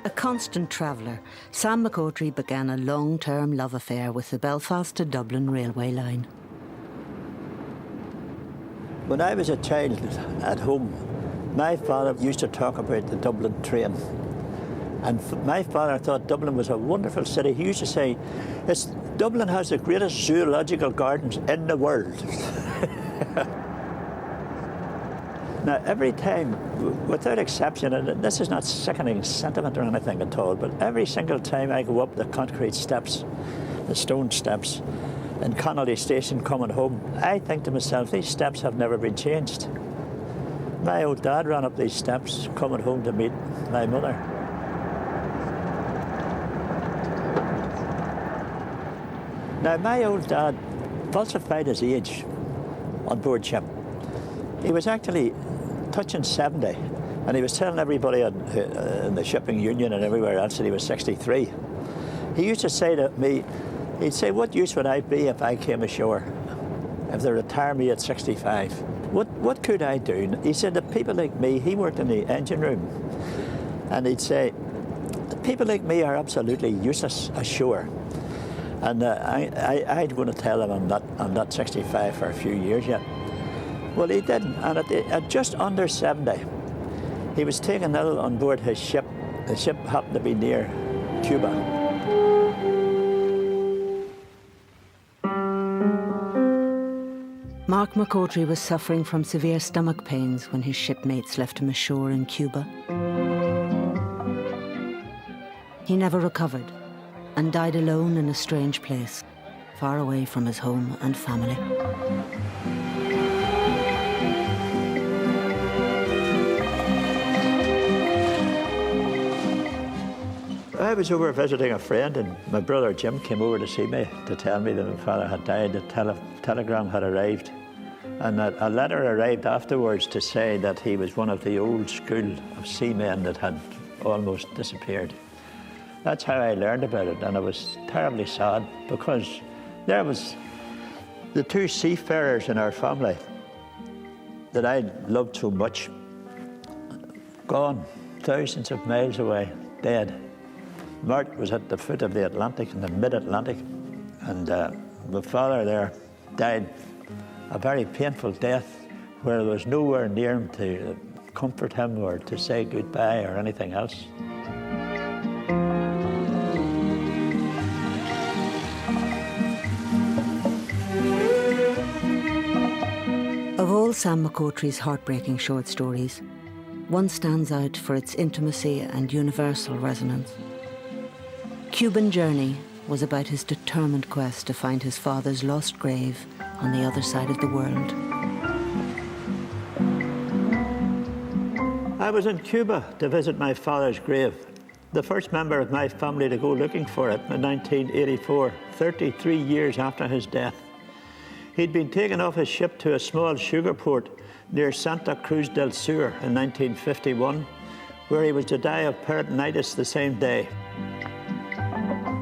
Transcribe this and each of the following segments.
A constant traveller, Sam McAughtry began a long-term love affair with the Belfast to Dublin railway line. When I was a child at home, my father used to talk about the Dublin train. And my father thought Dublin was a wonderful city. He used to say, Dublin has the greatest zoological gardens in the world. Now, every time, without exception, and this is not sickening sentiment or anything at all, but every single time I go up the concrete steps, the stone steps, in Connolly Station coming home, I think to myself, these steps have never been changed. My old dad ran up these steps coming home to meet my mother. Now, my old dad falsified his age on board ship. He was actually touching 70, and he was telling everybody in the shipping union and everywhere else that he was 63. He used to say to me, he'd say, what use would I be if I came ashore, if they retire me at 65? What could I do? He said, the people like me, he worked in the engine room, and he'd say, the people like me are absolutely useless ashore. And I'm going to tell him I'm not 65 for a few years yet. Well, he didn't, and at just under 70, he was taken ill on board his ship. The ship happened to be near Cuba. Mark McAughtry was suffering from severe stomach pains when his shipmates left him ashore in Cuba. He never recovered and died alone in a strange place, far away from his home and family. I was over visiting a friend, and my brother Jim came over to see me to tell me that my father had died. The telegram had arrived, and a letter arrived afterwards to say that he was one of the old school of seamen that had almost disappeared. That's how I learned about it, and I was terribly sad because there was the two seafarers in our family that I loved so much, gone thousands of miles away, dead. Mark was at the foot of the Atlantic, in the mid-Atlantic, and my father there died a very painful death where there was nowhere near him to comfort him or to say goodbye or anything else. Of all Sam McAughtry's heartbreaking short stories, one stands out for its intimacy and universal resonance. Cuban Journey was about his determined quest to find his father's lost grave on the other side of the world. I was in Cuba to visit my father's grave, the first member of my family to go looking for it in 1984, 33 years after his death. He'd been taken off his ship to a small sugar port near Santa Cruz del Sur in 1951, where he was to die of peritonitis the same day.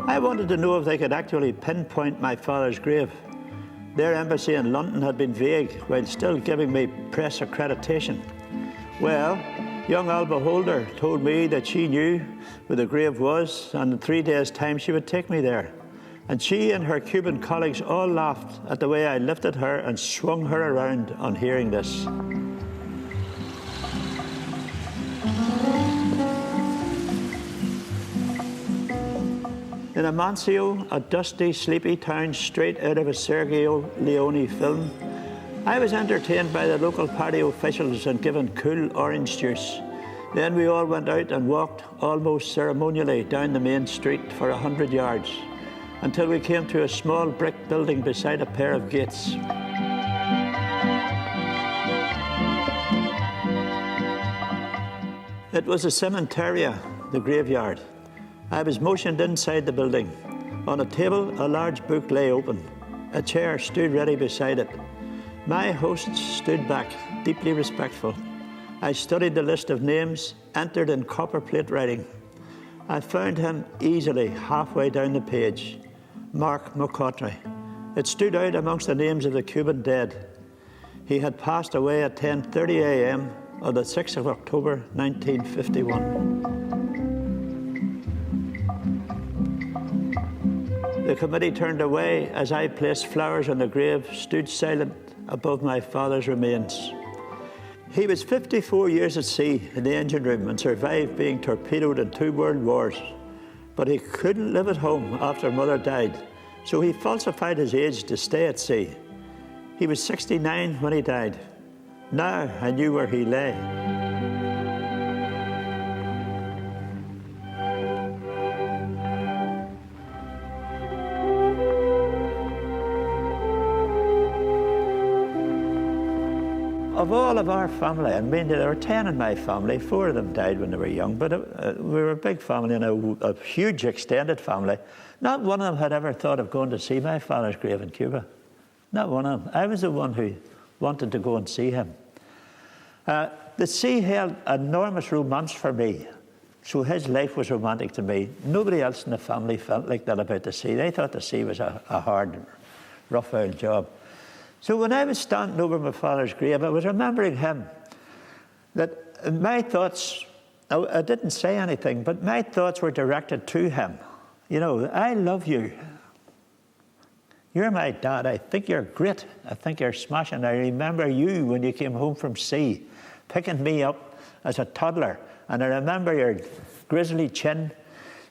I wanted to know if they could actually pinpoint my father's grave. Their embassy in London had been vague while still giving me press accreditation. Well, young Alba Holder told me that she knew where the grave was, and in 3 days' time she would take me there. And she and her Cuban colleagues all laughed at the way I lifted her and swung her around on hearing this. In Amancio, a dusty, sleepy town straight out of a Sergio Leone film, I was entertained by the local patio officials and given cool orange juice. Then we all went out and walked almost ceremonially down the main street for 100 yards until we came to a small brick building beside a pair of gates. It was a cementeria, the graveyard. I was motioned inside the building. On a table, a large book lay open. A chair stood ready beside it. My host stood back, deeply respectful. I studied the list of names entered in copper plate writing. I found him easily halfway down the page, Mark McAughtry. It stood out amongst the names of the Cuban dead. He had passed away at 10:30 a.m. on the 6th of October, 1951. The committee turned away as I placed flowers on the grave, stood silent above my father's remains. He was 54 years at sea in the engine room and survived being torpedoed in 2 world wars. But he couldn't live at home after Mother died, so he falsified his age to stay at sea. He was 69 when he died. Now I knew where he lay. Of all of our family, I mean, there were 10 in my family. 4 of them died when they were young, but we were a big family and a huge extended family. Not one of them had ever thought of going to see my father's grave in Cuba. Not one of them. I was the one who wanted to go and see him. The sea held enormous romance for me, so his life was romantic to me. Nobody else in the family felt like that about the sea. They thought the sea was a hard, rough old job. So when I was standing over my father's grave, I was remembering him, that my thoughts, I didn't say anything, but my thoughts were directed to him. You know, I love you. You're my dad. I think you're great. I think you're smashing. I remember you when you came home from sea, picking me up as a toddler. And I remember your grizzly chin,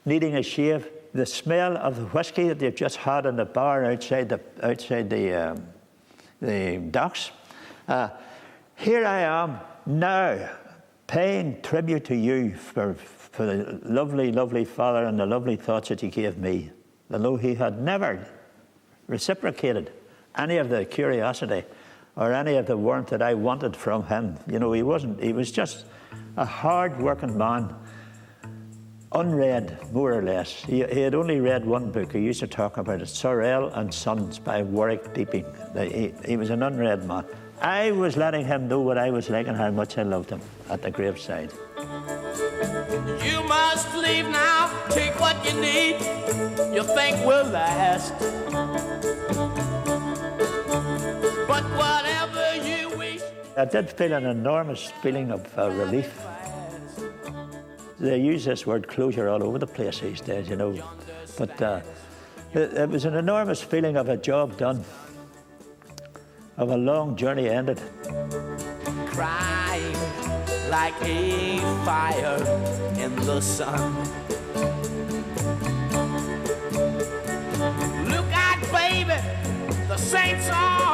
needing a shave, the smell of the whiskey that you've just had in the bar outside the docks. Here I am now, paying tribute to you for the lovely, lovely father and the lovely thoughts that he gave me, although he had never reciprocated any of the curiosity or any of the warmth that I wanted from him. You know, he was just a hard-working man, unread, more or less. He had only read one book. He used to talk about it, Sorrel and Sons by Warwick Deeping. He was an unread man. I was letting him know what I was like and how much I loved him at the graveside. You must leave now, take what you need, you think will last. But whatever you wish. I did feel an enormous feeling of relief. They use this word closure all over the place these days, you know. But it was an enormous feeling of a job done, of a long journey ended. Crying like a fire in the sun. Look out, baby, the saints are